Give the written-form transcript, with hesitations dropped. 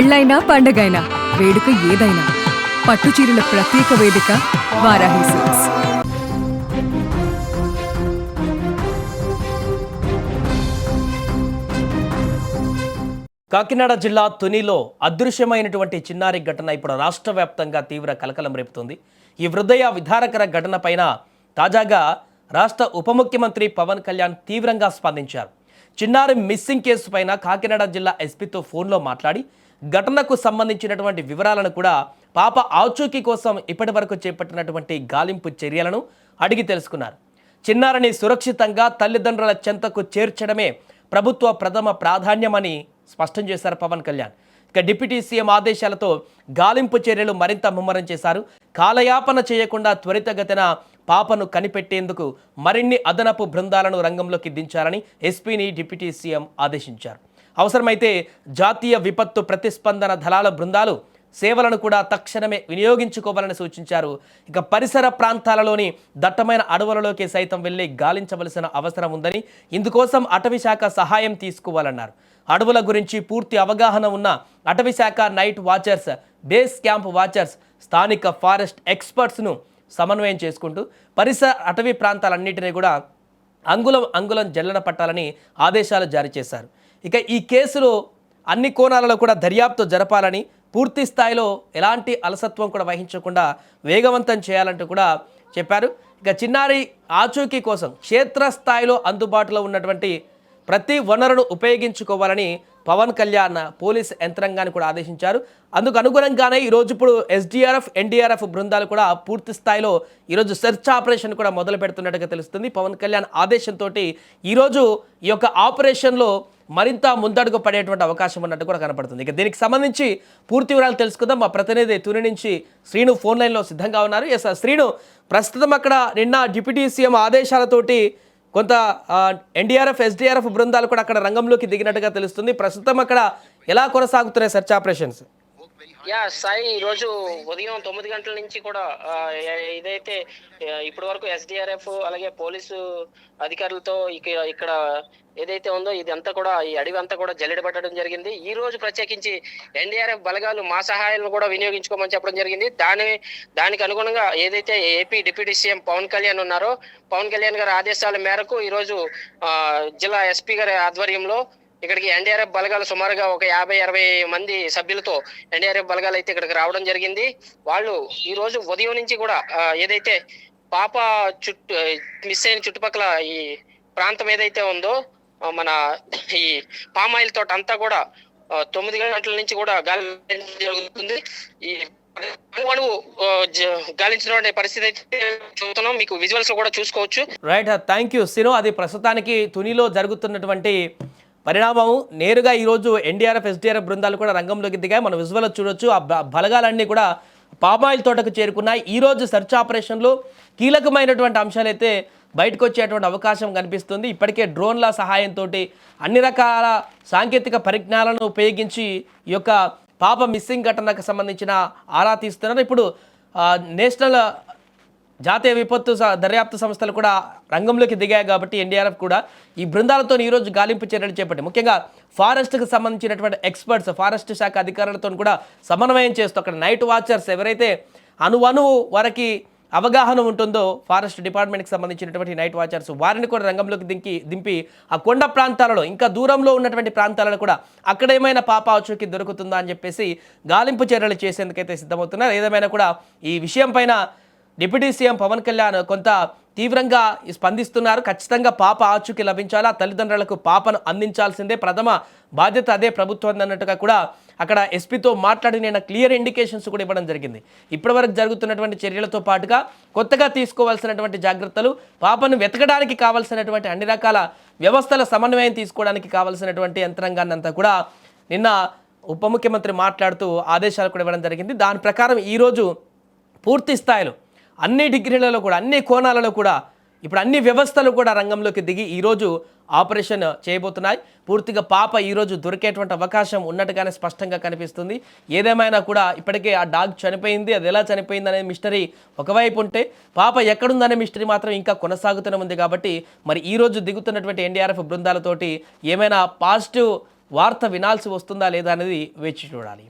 పెళ్ళైనా పండగైనా వేడుక ఏదైనా పట్టుచీరల ప్రత్యేక వేదిక వారాహి సిల్క్స్. కాకినాడ జిల్లా తునిలో అదృశ్యమైనటువంటి చిన్నారి ఘటన ఇప్పుడు రాష్ట్ర వ్యాప్తంగా తీవ్ర కలకలం రేపుతుంది. ఈ హృదయ విదారకర ఘటన పైన తాజాగా రాష్ట్ర ఉప ముఖ్యమంత్రి పవన్ కళ్యాణ్ తీవ్రంగా స్పందించారు. చిన్నారి మిస్సింగ్ కేసు పైన కాకినాడ జిల్లా ఎస్పీతో ఫోన్లో మాట్లాడి ఘటనకు సంబంధించినటువంటి వివరాలను కూడా పాప ఆచూకీ కోసం ఇప్పటి వరకు చేపట్టినటువంటి గాలింపు చర్యలను అడిగి తెలుసుకున్నారు. చిన్నారిని సురక్షితంగా తల్లిదండ్రుల చెంతకు చేర్చడమే ప్రభుత్వ ప్రథమ ప్రాధాన్యమని స్పష్టం చేశారు పవన్ కళ్యాణ్. ఇక డిప్యూటీ సీఎం ఆదేశాలతో గాలింపు చర్యలు మరింత ముమ్మరం చేశారు. కాలయాపన చేయకుండా త్వరితగతిన పాపను కనిపెట్టేందుకు మరిన్ని అదనపు బృందాలను రంగంలోకి దించాలని ఎస్పీని డిప్యూటీ సీఎం ఆదేశించారు. అవసరమైతే జాతీయ విపత్తు ప్రతిస్పందన దళాల బృందాలు సేవలను కూడా తక్షణమే వినియోగించుకోవాలని సూచించారు. ఇక పరిసర ప్రాంతాలలోని దట్టమైన అడవులలోకి సైతం వెళ్లి గాలించవలసిన అవసరం ఉందని, ఇందుకోసం అటవీశాఖ సహాయం తీసుకోవాలన్నారు. అడవుల గురించి పూర్తి అవగాహన ఉన్న అటవీశాఖ night watchers, base camp watchers, స్థానిక ఫారెస్ట్ ఎక్స్పర్ట్స్ను సమన్వయం చేసుకుంటూ పరిసర అటవీ ప్రాంతాలన్నింటినీ కూడా అంగుళం జల్లెడ పట్టాలని ఆదేశాలు జారీ చేశారు. ఇక ఈ కేసులో అన్ని కోణాలలో కూడా దర్యాప్తు జరపాలని, పూర్తి స్థాయిలో ఎలాంటి అలసత్వం కూడా వహించకుండా వేగవంతం చేయాలంటూ కూడా చెప్పారు. ఇక చిన్నారి ఆచూకీ కోసం క్షేత్రస్థాయిలో అందుబాటులో ఉన్నటువంటి ప్రతి వనరును ఉపయోగించుకోవాలని పవన్ కళ్యాణ్ పోలీస్ యంత్రాంగాన్ని కూడా ఆదేశించారు. అందుకు అనుగుణంగానే ఈరోజు ఇప్పుడు ఎస్డీఆర్ఎఫ్, ఎన్డీఆర్ఎఫ్ బృందాలు కూడా పూర్తి స్థాయిలో ఈరోజు సెర్చ్ ఆపరేషన్ కూడా మొదలు పెడుతున్నట్టుగా తెలుస్తుంది. పవన్ కళ్యాణ్ ఆదేశంతో ఈరోజు ఈ యొక్క ఆపరేషన్లో మరింత ముందడుగు పడేటువంటి అవకాశం ఉన్నట్టు కూడా కనపడుతుంది. ఇక దీనికి సంబంధించి పూర్తి వివరాలు తెలుసుకుందాం. మా ప్రతినిధి తుని నుంచి శ్రీను ఫోన్ లైన్లో సిద్ధంగా ఉన్నారు. ఎస్ శ్రీను, ప్రస్తుతం అక్కడ నిన్న డిప్యూటీ సీఎం ఆదేశాలతోటి కొంత ఎన్డీఆర్ఎఫ్, ఎస్డీఆర్ఎఫ్ బృందాలు కూడా అక్కడ రంగంలోకి దిగినట్టుగా తెలుస్తుంది. ప్రస్తుతం అక్కడ ఎలా కొనసాగుతున్నాయి సెర్చ్ ఆపరేషన్స్? సాయి, ఈరోజు ఉదయం 9 గంటల నుంచి కూడా ఇదైతే ఇప్పటి వరకు ఎస్డిఆర్ఎఫ్ అలాగే పోలీసు అధికారులతో ఇక్కడ ఏదైతే ఉందో ఇదంతా కూడా ఈ అడవి అంతా కూడా జల్లెడబట్టడం జరిగింది. ఈ రోజు ప్రత్యేకించి ఎన్డీఆర్ఎఫ్ బలగాలు మా సహాయాలను కూడా వినియోగించుకోమని చెప్పడం జరిగింది. దానికి అనుగుణంగా ఏదైతే AP deputy CM Pawan Kalyan ఉన్నారో, పవన్ కళ్యాణ్ గారి ఆదేశాల మేరకు ఈరోజు జిల్లా ఎస్పీ గారి ఆధ్వర్యంలో ఇక్కడికి ఎన్డీఆర్ఎఫ్ బలగాలు సుమారుగా ఒక 50-60 మంది సభ్యులతో ఎన్డీఆర్ఎఫ్ బలగాలు అయితే ఇక్కడికి రావడం జరిగింది. వాళ్ళు ఈ రోజు ఉదయం నుంచి కూడా ఏదైతే పాప మిస్ అయిన చుట్టుపక్కల ఈ ప్రాంతం ఏదైతే ఉందో మన ఈ పామాయిల్ తోట అంతా కూడా 9 గంటల నుంచి కూడా గాలి జరుగుతుంది. ఈ గాలించిన పరిస్థితి అయితే చూస్తున్నాం. మీకు విజువల్స్ కూడా చూసుకోవచ్చు. రైట్, థ్యాంక్ యూ సినో. అది ప్రస్తుతానికి తునిలో జరుగుతున్నటువంటి పరిణామం. నేరుగా ఈరోజు ఎన్డీఆర్ఎఫ్, ఎస్డీఆర్ఎఫ్ బృందాలు కూడా రంగంలోకి దిగాయి. మనం విజువల్ చూడొచ్చు. ఆ బలగాలన్నీ కూడా పామాయిల్ తోటకు చేరుకున్నాయి. ఈరోజు సెర్చ్ ఆపరేషన్లో కీలకమైనటువంటి అంశాలు అయితే బయటకు వచ్చేటువంటి అవకాశం కనిపిస్తుంది. ఇప్పటికే డ్రోన్ల సహాయంతో అన్ని రకాల సాంకేతిక పరిజ్ఞానాలను ఉపయోగించి ఈ యొక్క పాప మిస్సింగ్ ఘటనకు సంబంధించిన ఆరా తీస్తున్నారు. ఇప్పుడు నేషనల్ జాతీయ విపత్తు దర్యాప్తు సంస్థలు కూడా రంగంలోకి దిగాయి కాబట్టి ఎన్డీఆర్ఎఫ్ కూడా ఈ బృందాలతో ఈరోజు గాలింపు చర్యలు చేపట్టి ముఖ్యంగా ఫారెస్ట్కి సంబంధించినటువంటి ఎక్స్పర్ట్స్, ఫారెస్ట్ శాఖ అధికారులతో కూడా సమన్వయం చేస్తూ అక్కడ నైట్ వాచర్స్ ఎవరైతే అణువణువు వరకు అవగాహన ఉంటుందో ఫారెస్ట్ డిపార్ట్మెంట్కి సంబంధించినటువంటి నైట్ వాచర్స్ వారిని కూడా రంగంలోకి దింపి ఆ కొండ ప్రాంతాలలో ఇంకా దూరంలో ఉన్నటువంటి ప్రాంతాలలో కూడా అక్కడ ఏమైనా పాప ఆచూకీ దొరుకుతుందా అని చెప్పేసి గాలింపు చర్యలు చేసేందుకైతే సిద్ధమవుతున్నారు. ఏదేమైనా కూడా ఈ విషయం పైన డిప్యూటీ సీఎం పవన్ కళ్యాణ్ కొంత తీవ్రంగా స్పందిస్తున్నారు. ఖచ్చితంగా పాప ఆచూకీ లభించాలా, తల్లిదండ్రులకు పాపను అందించాల్సిందే ప్రథమ బాధ్యత, అదే ప్రభుత్వం అన్నట్టుగా కూడా అక్కడ ఎస్పీతో మాట్లాడి నేను క్లియర్ ఇండికేషన్స్ కూడా ఇవ్వడం జరిగింది. ఇప్పటివరకు జరుగుతున్నటువంటి చర్యలతో పాటుగా కొత్తగా తీసుకోవాల్సినటువంటి జాగ్రత్తలు, పాపను వెతకడానికి కావాల్సినటువంటి అన్ని రకాల వ్యవస్థల సమన్వయం తీసుకోవడానికి కావాల్సినటువంటి యంత్రాంగాన్ని అంతా కూడా నిన్న ఉప ముఖ్యమంత్రి మాట్లాడుతూ ఆదేశాలు కూడా ఇవ్వడం జరిగింది. దాని ప్రకారం ఈరోజు పూర్తి స్థాయిలో అన్ని డిగ్రీలలో కూడా అన్ని కోణాలలో కూడా ఇప్పుడు అన్ని వ్యవస్థలు కూడా రంగంలోకి దిగి ఈరోజు ఆపరేషన్ చేయబోతున్నాయి. పూర్తిగా పాప ఈరోజు దొరికేటువంటి అవకాశం ఉన్నట్టుగానే స్పష్టంగా కనిపిస్తుంది. ఏదేమైనా కూడా ఇప్పటికే ఆ డాగ్ చనిపోయింది, అది ఎలా చనిపోయింది అనే మిస్టరీ ఒకవైపు ఉంటే పాప ఎక్కడుందనే మిస్టరీ మాత్రం ఇంకా కొనసాగుతూనే ఉంది. కాబట్టి మరి ఈరోజు దిగుతున్నటువంటి ఎన్డీఆర్ఎఫ్ బృందాలతోటి ఏమైనా పాజిటివ్ వార్త వినాల్సి వస్తుందా లేదా అనేది వేచి చూడాలి.